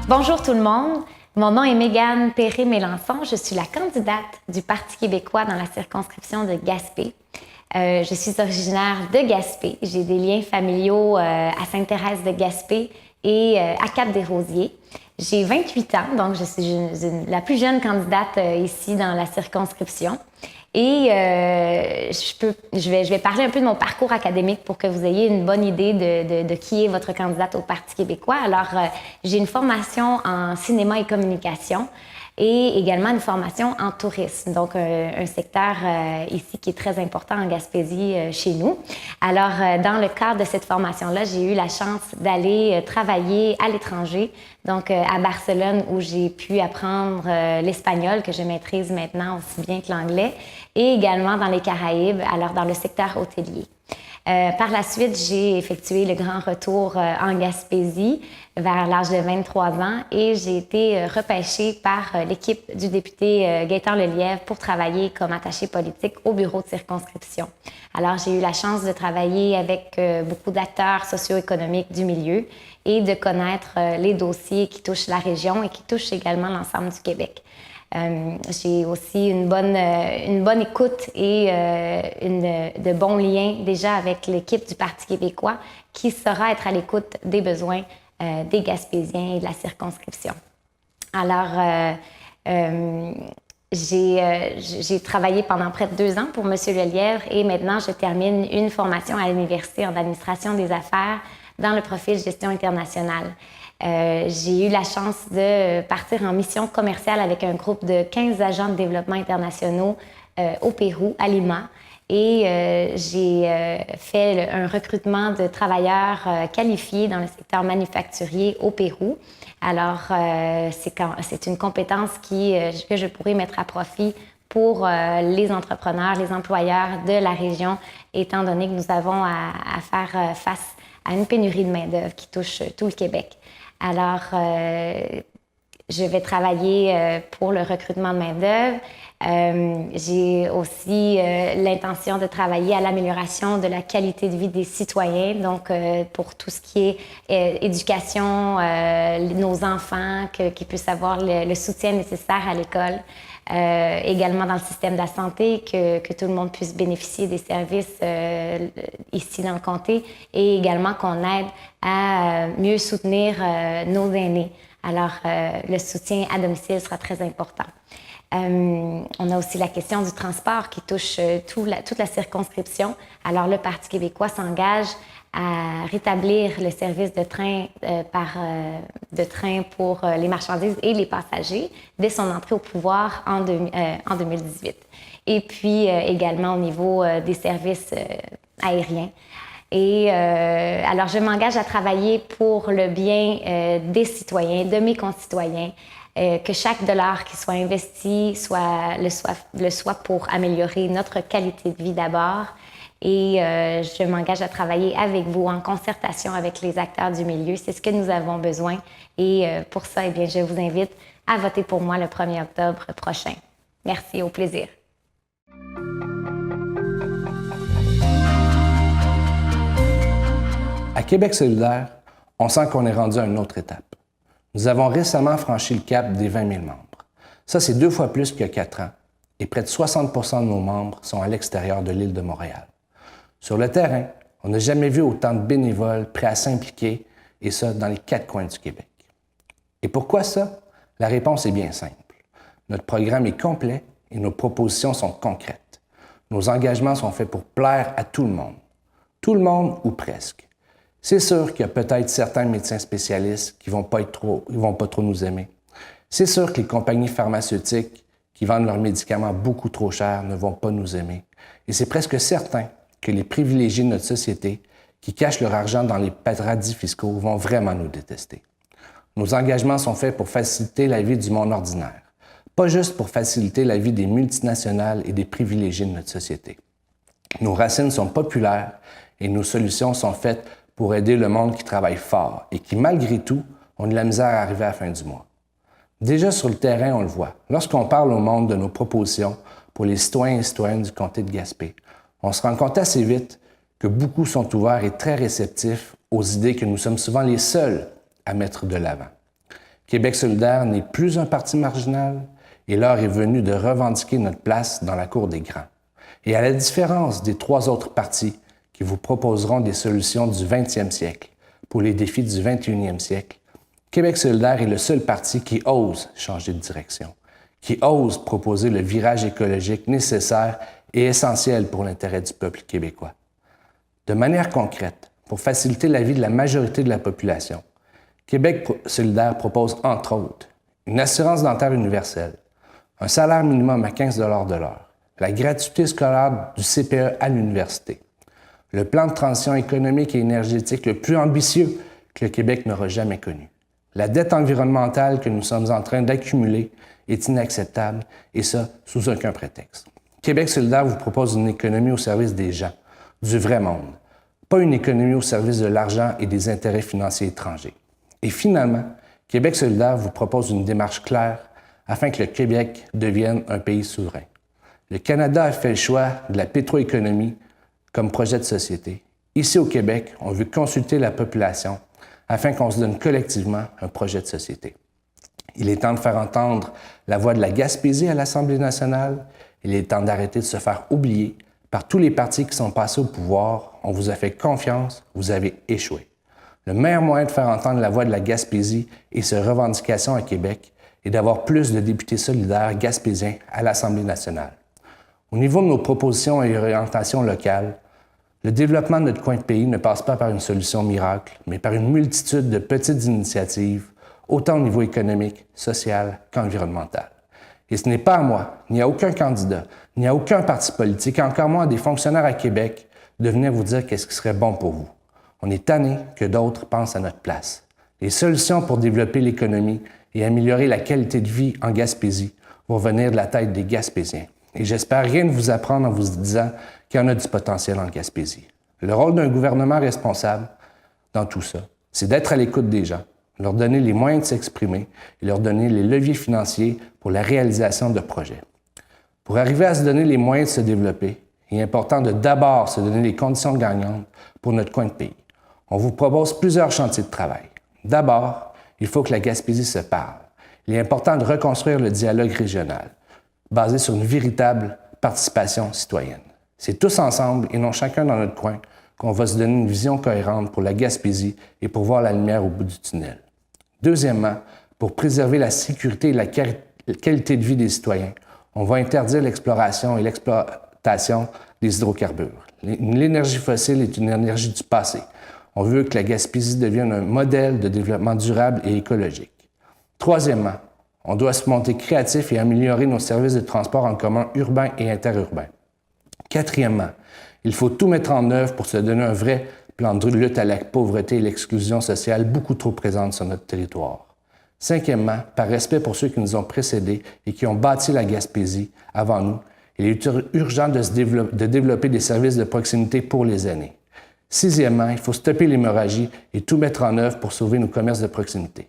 Bonjour tout le monde, mon nom est Mégane Péré-Mélençon, je suis la candidate du Parti québécois dans la circonscription de Gaspé. Je suis originaire de Gaspé, j'ai des liens familiaux à Sainte-Thérèse de Gaspé et à Cap-des-Rosiers. J'ai 28 ans, donc je suis la plus jeune candidate ici dans la circonscription. Et je vais parler un peu de mon parcours académique pour que vous ayez une bonne idée de qui est votre candidate au Parti québécois. Alors, j'ai une formation en cinéma et communication et également une formation en tourisme, donc un secteur ici qui est très important en Gaspésie chez nous. Alors, dans le cadre de cette formation-là, j'ai eu la chance d'aller travailler à l'étranger, donc à Barcelone où j'ai pu apprendre l'espagnol que je maîtrise maintenant aussi bien que l'anglais, et également dans les Caraïbes, alors dans le secteur hôtelier. Par la suite, j'ai effectué le grand retour en Gaspésie vers l'âge de 23 ans et j'ai été repêchée par l'équipe du député Gaétan Lelièvre pour travailler comme attachée politique au bureau de circonscription. Alors, j'ai eu la chance de travailler avec beaucoup d'acteurs socio-économiques du milieu et de connaître les dossiers qui touchent la région et qui touchent également l'ensemble du Québec. J'ai aussi une bonne écoute et de bons liens déjà avec l'équipe du Parti québécois qui saura être à l'écoute des besoins des Gaspésiens et de la circonscription. Alors, j'ai travaillé pendant près de 2 ans pour M. Lelièvre et maintenant je termine une formation à l'Université en administration des affaires dans le profil gestion internationale. J'ai eu la chance de partir en mission commerciale avec un groupe de 15 agents de développement internationaux au Pérou, à Lima. Et j'ai fait un recrutement de travailleurs qualifiés dans le secteur manufacturier au Pérou. Alors, c'est une compétence que je pourrais mettre à profit pour les entrepreneurs, les employeurs de la région, étant donné que nous avons à faire face à une pénurie de main-d'œuvre qui touche tout le Québec. Alors, je vais travailler pour le recrutement de main-d'œuvre. J'ai aussi l'intention de travailler à l'amélioration de la qualité de vie des citoyens, donc pour tout ce qui est éducation, nos enfants, qu'ils puissent avoir le soutien nécessaire à l'école. Également dans le système de la santé, que tout le monde puisse bénéficier des services ici dans le comté et également qu'on aide à mieux soutenir nos aînés. Alors, le soutien à domicile sera très important. On a aussi la question du transport qui touche toute la circonscription. Alors, le Parti québécois s'engage à rétablir le service de train pour les marchandises et les passagers dès son entrée au pouvoir en 2018. Et puis également au niveau des services aériens. Et alors, je m'engage à travailler pour le bien des citoyens, de mes concitoyens, que chaque dollar qui soit investi soit pour améliorer notre qualité de vie d'abord. Et je m'engage à travailler avec vous en concertation avec les acteurs du milieu. C'est ce que nous avons besoin. Et pour ça, eh bien, je vous invite à voter pour moi le 1er octobre prochain. Merci, au plaisir. À Québec solidaire, on sent qu'on est rendu à une autre étape. Nous avons récemment franchi le cap des 20 000 membres. Ça, c'est 2 fois plus qu'il y a 4 ans. Et près de 60 % de nos membres sont à l'extérieur de l'île de Montréal. Sur le terrain, on n'a jamais vu autant de bénévoles prêts à s'impliquer, et ça dans les 4 coins du Québec. Et pourquoi ça? La réponse est bien simple. Notre programme est complet et nos propositions sont concrètes. Nos engagements sont faits pour plaire à tout le monde. Tout le monde ou presque. C'est sûr qu'il y a peut-être certains médecins spécialistes qui vont pas trop nous aimer. C'est sûr que les compagnies pharmaceutiques qui vendent leurs médicaments beaucoup trop chers ne vont pas nous aimer. Et c'est presque certain que les privilégiés de notre société, qui cachent leur argent dans les paradis fiscaux, vont vraiment nous détester. Nos engagements sont faits pour faciliter la vie du monde ordinaire, pas juste pour faciliter la vie des multinationales et des privilégiés de notre société. Nos racines sont populaires et nos solutions sont faites pour aider le monde qui travaille fort et qui, malgré tout, ont de la misère à arriver à la fin du mois. Déjà sur le terrain, on le voit. Lorsqu'on parle au monde de nos propositions pour les citoyens et citoyennes du comté de Gaspé, on se rend compte assez vite que beaucoup sont ouverts et très réceptifs aux idées que nous sommes souvent les seuls à mettre de l'avant. Québec solidaire n'est plus un parti marginal et l'heure est venue de revendiquer notre place dans la cour des grands. Et à la différence des 3 autres partis qui vous proposeront des solutions du 20e siècle pour les défis du 21e siècle, Québec solidaire est le seul parti qui ose changer de direction, qui ose proposer le virage écologique nécessaire et essentiel pour l'intérêt du peuple québécois. De manière concrète, pour faciliter la vie de la majorité de la population, Québec solidaire propose, entre autres, une assurance dentaire universelle, un salaire minimum à 15 $ de l'heure, la gratuité scolaire du CPE à l'université, le plan de transition économique et énergétique le plus ambitieux que le Québec n'aura jamais connu. La dette environnementale que nous sommes en train d'accumuler est inacceptable, et ça, sous aucun prétexte. Québec solidaire vous propose une économie au service des gens, du vrai monde, pas une économie au service de l'argent et des intérêts financiers étrangers. Et finalement, Québec solidaire vous propose une démarche claire afin que le Québec devienne un pays souverain. Le Canada a fait le choix de la pétroéconomie comme projet de société. Ici au Québec, on veut consulter la population afin qu'on se donne collectivement un projet de société. Il est temps de faire entendre la voix de la Gaspésie à l'Assemblée nationale. Il est temps d'arrêter de se faire oublier par tous les partis qui sont passés au pouvoir. On vous a fait confiance, vous avez échoué. Le meilleur moyen de faire entendre la voix de la Gaspésie et ses revendications à Québec est d'avoir plus de députés solidaires gaspésiens à l'Assemblée nationale. Au niveau de nos propositions et orientations locales, le développement de notre coin de pays ne passe pas par une solution miracle, mais par une multitude de petites initiatives, autant au niveau économique, social qu'environnemental. Et ce n'est pas à moi, ni à aucun candidat, ni à aucun parti politique, encore moins à des fonctionnaires à Québec, de venir vous dire qu'est-ce qui serait bon pour vous. On est tanné que d'autres pensent à notre place. Les solutions pour développer l'économie et améliorer la qualité de vie en Gaspésie vont venir de la tête des Gaspésiens. Et j'espère rien de vous apprendre en vous disant qu'il y en a du potentiel en Gaspésie. Le rôle d'un gouvernement responsable dans tout ça, c'est d'être à l'écoute des gens, leur donner les moyens de s'exprimer et leur donner les leviers financiers pour la réalisation de projets. Pour arriver à se donner les moyens de se développer, il est important de d'abord se donner les conditions gagnantes pour notre coin de pays. On vous propose plusieurs chantiers de travail. D'abord, il faut que la Gaspésie se parle. Il est important de reconstruire le dialogue régional, basé sur une véritable participation citoyenne. C'est tous ensemble et non chacun dans notre coin qu'on va se donner une vision cohérente pour la Gaspésie et pour voir la lumière au bout du tunnel. Deuxièmement, pour préserver la sécurité et la qualité de vie des citoyens, on va interdire l'exploration et l'exploitation des hydrocarbures. L'énergie fossile est une énergie du passé. On veut que la Gaspésie devienne un modèle de développement durable et écologique. Troisièmement, on doit se monter créatif et améliorer nos services de transport en commun urbains et interurbains. Quatrièmement, il faut tout mettre en œuvre pour se donner un vrai plan de lutte à la pauvreté et l'exclusion sociale beaucoup trop présente sur notre territoire. Cinquièmement, par respect pour ceux qui nous ont précédés et qui ont bâti la Gaspésie avant nous, il est urgent de développer des services de proximité pour les aînés. Sixièmement, il faut stopper l'hémorragie et tout mettre en œuvre pour sauver nos commerces de proximité.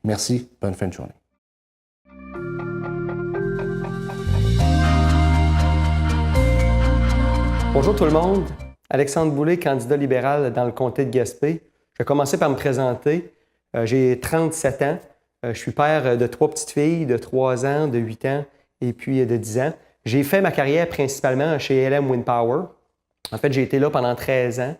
Merci, bonne fin de journée. Bonjour tout le monde. Alexandre Boulay, candidat libéral dans le comté de Gaspé. Je vais commencer par me présenter. J'ai 37 ans. Je suis père de 3 petites filles de 3 ans, de 8 ans et puis de 10 ans. J'ai fait ma carrière principalement chez LM Wind Power. En fait, j'ai été là pendant 13 ans.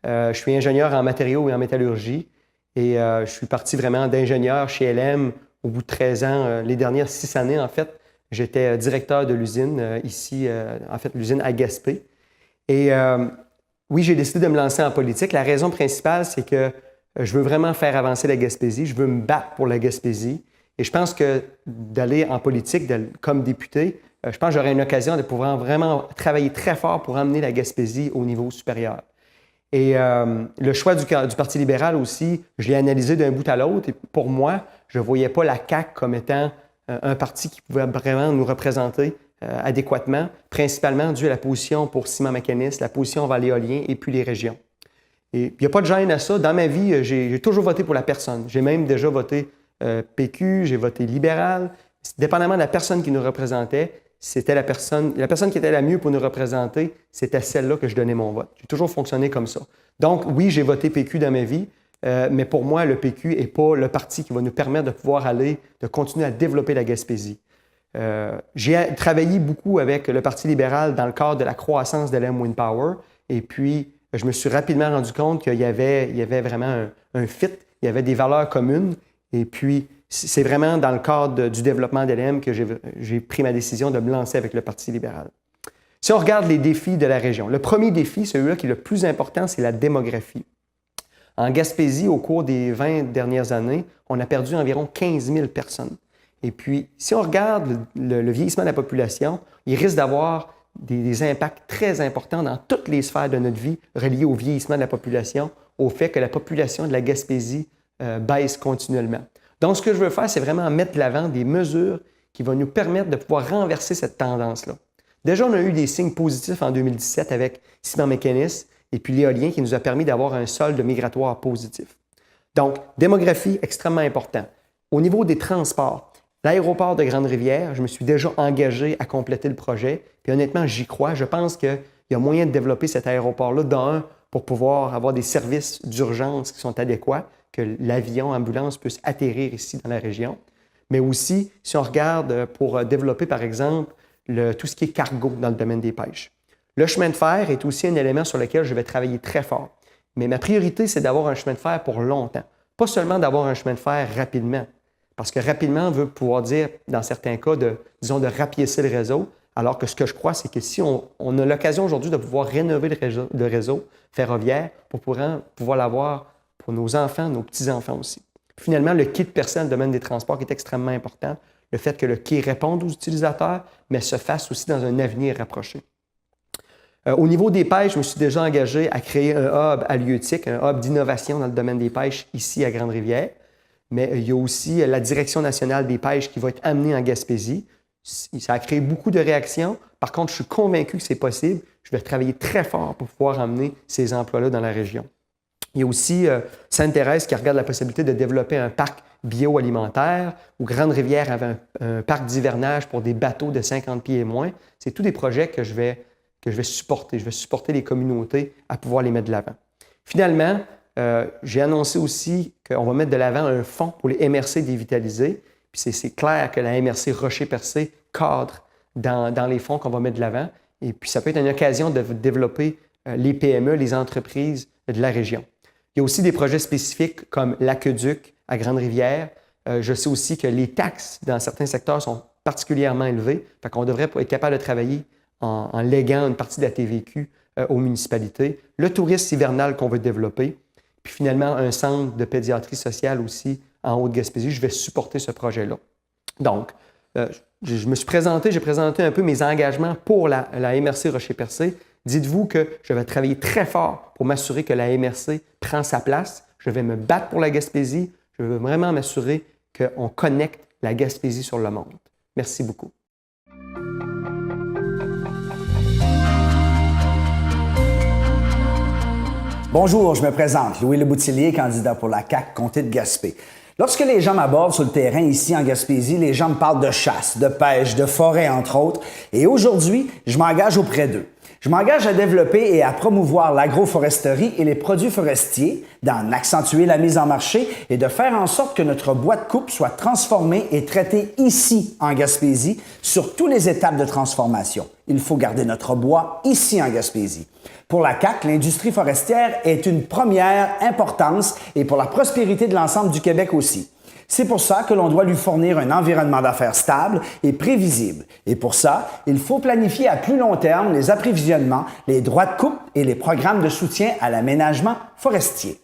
Je suis ingénieur en matériaux et en métallurgie et je suis parti vraiment d'ingénieur chez LM au bout de 13 ans. Les dernières 6 années, en fait, j'étais directeur de l'usine ici, en fait, l'usine à Gaspé. Et oui, j'ai décidé de me lancer en politique. La raison principale, c'est que je veux vraiment faire avancer la Gaspésie. Je veux me battre pour la Gaspésie. Et je pense que d'aller en politique comme député, je pense que j'aurai une occasion de pouvoir vraiment travailler très fort pour emmener la Gaspésie au niveau supérieur. Et le choix du Parti libéral aussi, je l'ai analysé d'un bout à l'autre. Et pour moi, je ne voyais pas la CAQ comme étant un parti qui pouvait vraiment nous représenter adéquatement, principalement dû à la position pour Ciment Mécanisme, la position vers l'éolien et puis les régions. Et il n'y a pas de gêne à ça. Dans ma vie, j'ai toujours voté pour la personne. J'ai même déjà voté PQ, j'ai voté libéral. Dépendamment de la personne qui nous représentait, c'était la personne qui était la mieux pour nous représenter, c'était celle-là que je donnais mon vote. J'ai toujours fonctionné comme ça. Donc, oui, j'ai voté PQ dans ma vie. mais pour moi, le PQ n'est pas le parti qui va nous permettre de pouvoir de continuer à développer la Gaspésie. J'ai travaillé beaucoup avec le Parti libéral dans le cadre de la croissance de l'M Wind Power, et puis je me suis rapidement rendu compte qu'il y avait vraiment un fit, il y avait des valeurs communes, et puis c'est vraiment dans le cadre du développement d'LM que j'ai pris ma décision de me lancer avec le Parti libéral. Si on regarde les défis de la région, le premier défi, celui-là qui est le plus important, c'est la démographie. En Gaspésie, au cours des 20 dernières années, on a perdu environ 15 000 personnes. Et puis, si on regarde le vieillissement de la population, il risque d'avoir des impacts très importants dans toutes les sphères de notre vie reliées au vieillissement de la population, au fait que la population de la Gaspésie baisse continuellement. Donc, ce que je veux faire, c'est vraiment mettre de l'avant des mesures qui vont nous permettre de pouvoir renverser cette tendance-là. Déjà, on a eu des signes positifs en 2017 avec Ciment Mécanisme et puis l'éolien qui nous a permis d'avoir un solde migratoire positif. Donc, démographie, extrêmement important. Au niveau des transports, l'aéroport de Grande-Rivière, je me suis déjà engagé à compléter le projet. Puis honnêtement, j'y crois. Je pense qu'il y a moyen de développer cet aéroport-là, d'un, pour pouvoir avoir des services d'urgence qui sont adéquats, que l'avion, ambulance puisse atterrir ici dans la région. Mais aussi, si on regarde pour développer, par exemple, tout ce qui est cargo dans le domaine des pêches. Le chemin de fer est aussi un élément sur lequel je vais travailler très fort. Mais ma priorité, c'est d'avoir un chemin de fer pour longtemps. Pas seulement d'avoir un chemin de fer rapidement. Parce que rapidement veut pouvoir dire, dans certains cas, de rapiécer le réseau, alors que ce que je crois, c'est que si on a l'occasion aujourd'hui de pouvoir rénover le réseau ferroviaire pour pouvoir l'avoir pour nos enfants, nos petits-enfants aussi. Finalement, le kit personnel dans le domaine des transports qui est extrêmement important, le fait que le quai réponde aux utilisateurs, mais se fasse aussi dans un avenir rapproché. Au niveau des pêches, je me suis déjà engagé à créer un hub halieutique, un hub d'innovation dans le domaine des pêches ici à Grande-Rivière. Mais il y a aussi la Direction nationale des pêches qui va être amenée en Gaspésie. Ça a créé beaucoup de réactions. Par contre, je suis convaincu que c'est possible. Je vais travailler très fort pour pouvoir amener ces emplois-là dans la région. Il y a aussi Sainte-Thérèse qui regarde la possibilité de développer un parc bioalimentaire, où Grande-Rivière avait un parc d'hivernage pour des bateaux de 50 pieds et moins. C'est tous des projets que je vais supporter. Je vais supporter les communautés à pouvoir les mettre de l'avant. Finalement, j'ai annoncé aussi qu'on va mettre de l'avant un fonds pour les MRC dévitalisés. Puis c'est clair que la MRC Rocher-Percé cadre dans les fonds qu'on va mettre de l'avant. Et puis ça peut être une occasion de développer les PME, les entreprises de la région. Il y a aussi des projets spécifiques comme l'aqueduc à Grande-Rivière. Je sais aussi que les taxes dans certains secteurs sont particulièrement élevées. Fait qu'on devrait être capable de travailler en léguant une partie de la TVQ aux municipalités. Le tourisme hivernal qu'on veut développer. Puis finalement, un centre de pédiatrie sociale aussi en Haute-Gaspésie. Je vais supporter ce projet-là. Donc, je me suis présenté, j'ai présenté un peu mes engagements pour la MRC Rocher-Percé. Dites-vous que je vais travailler très fort pour m'assurer que la MRC prend sa place. Je vais me battre pour la Gaspésie. Je veux vraiment m'assurer qu'on connecte la Gaspésie sur le monde. Merci beaucoup. Bonjour, je me présente, Louis Leboutillier, candidat pour la CAQ Comté de Gaspé. Lorsque les gens m'abordent sur le terrain ici en Gaspésie, les gens me parlent de chasse, de pêche, de forêt, entre autres. Et aujourd'hui, je m'engage auprès d'eux. Je m'engage à développer et à promouvoir l'agroforesterie et les produits forestiers, d'en accentuer la mise en marché et de faire en sorte que notre bois de coupe soit transformé et traité ici en Gaspésie sur toutes les étapes de transformation. Il faut garder notre bois ici en Gaspésie. Pour la CAQ, l'industrie forestière est une première importance et pour la prospérité de l'ensemble du Québec aussi. C'est pour ça que l'on doit lui fournir un environnement d'affaires stable et prévisible. Et pour ça, il faut planifier à plus long terme les approvisionnements, les droits de coupe et les programmes de soutien à l'aménagement forestier.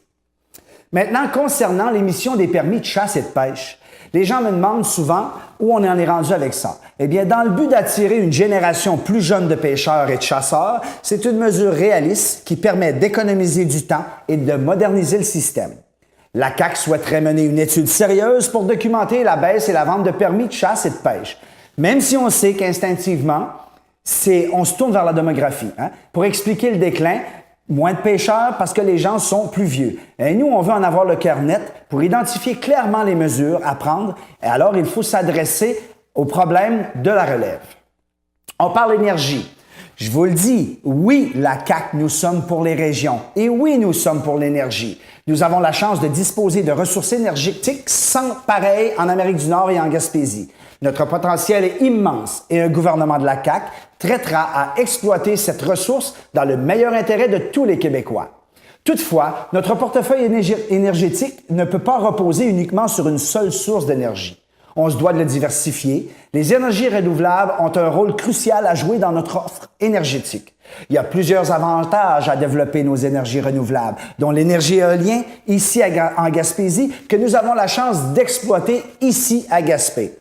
Maintenant, concernant l'émission des permis de chasse et de pêche, les gens me demandent souvent où on en est rendu avec ça. Eh bien, dans le but d'attirer une génération plus jeune de pêcheurs et de chasseurs, c'est une mesure réaliste qui permet d'économiser du temps et de moderniser le système. La CAQ souhaiterait mener une étude sérieuse pour documenter la baisse et la vente de permis de chasse et de pêche. Même si on sait qu'instinctivement, on se tourne vers la démographie. Pour expliquer le déclin, moins de pêcheurs parce que les gens sont plus vieux. Et nous, on veut en avoir le cœur net pour identifier clairement les mesures à prendre. Et alors, il faut s'adresser au problème de la relève. On parle énergie. Je vous le dis, oui, la CAQ, nous sommes pour les régions. Et oui, nous sommes pour l'énergie. Nous avons la chance de disposer de ressources énergétiques sans pareil en Amérique du Nord et en Gaspésie. Notre potentiel est immense et un gouvernement de la CAQ traitera à exploiter cette ressource dans le meilleur intérêt de tous les Québécois. Toutefois, notre portefeuille énergétique ne peut pas reposer uniquement sur une seule source d'énergie. On se doit de le diversifier. Les énergies renouvelables ont un rôle crucial à jouer dans notre offre énergétique. Il y a plusieurs avantages à développer nos énergies renouvelables, dont l'énergie éolienne ici en Gaspésie, que nous avons la chance d'exploiter ici à Gaspé.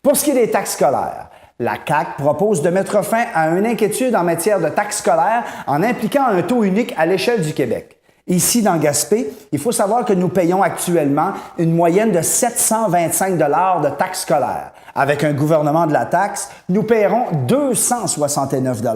Pour ce qui est des taxes scolaires, la CAQ propose de mettre fin à une inquiétude en matière de taxes scolaires en impliquant un taux unique à l'échelle du Québec. Ici, dans Gaspé, il faut savoir que nous payons actuellement une moyenne de 725 de taxes scolaires. Avec un gouvernement de la taxe, nous paierons 269 $.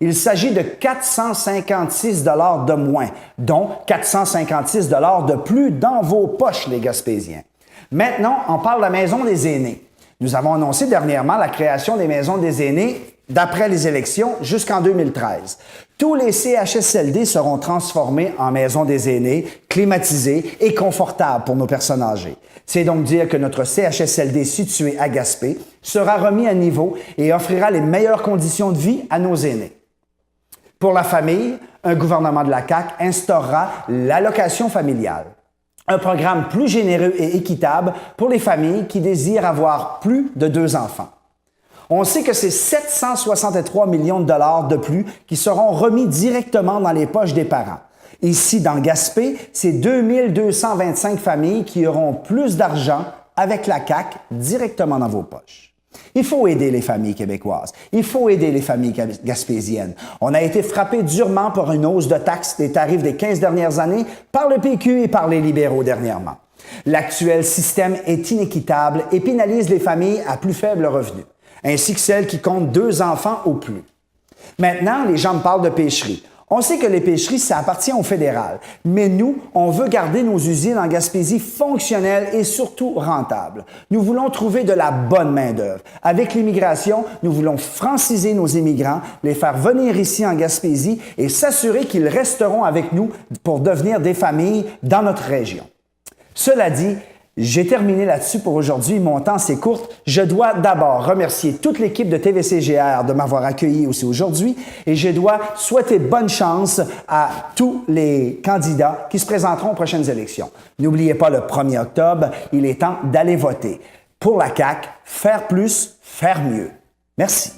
Il s'agit de 456 $ de moins, dont 456 $ de plus dans vos poches, les Gaspésiens. Maintenant, on parle de la Maison des aînés. Nous avons annoncé dernièrement la création des maisons des aînés d'après les élections jusqu'en 2013. Tous les CHSLD seront transformés en maisons des aînés, climatisées et confortables pour nos personnes âgées. C'est donc dire que notre CHSLD situé à Gaspé sera remis à niveau et offrira les meilleures conditions de vie à nos aînés. Pour la famille, un gouvernement de la CAQ instaurera l'allocation familiale. Un programme plus généreux et équitable pour les familles qui désirent avoir plus de 2 enfants. On sait que c'est 763 millions de dollars de plus qui seront remis directement dans les poches des parents. Ici, dans Gaspé, c'est 2225 familles qui auront plus d'argent avec la CAQ directement dans vos poches. Il faut aider les familles québécoises. Il faut aider les familles gaspésiennes. On a été frappé durement par une hausse de taxes des tarifs des 15 dernières années par le PQ et par les libéraux dernièrement. L'actuel système est inéquitable et pénalise les familles à plus faible revenu, ainsi que celles qui comptent 2 enfants ou plus. Maintenant, les gens me parlent de pêcherie. On sait que les pêcheries, ça appartient au fédéral, mais nous, on veut garder nos usines en Gaspésie fonctionnelles et surtout rentables. Nous voulons trouver de la bonne main-d'œuvre. Avec l'immigration, nous voulons franciser nos immigrants, les faire venir ici en Gaspésie et s'assurer qu'ils resteront avec nous pour devenir des familles dans notre région. Cela dit, j'ai terminé là-dessus pour aujourd'hui. Mon temps, c'est court. Je dois d'abord remercier toute l'équipe de TVCGR de m'avoir accueilli aussi aujourd'hui et je dois souhaiter bonne chance à tous les candidats qui se présenteront aux prochaines élections. N'oubliez pas, le 1er octobre, il est temps d'aller voter. Pour la CAQ, faire plus, faire mieux. Merci.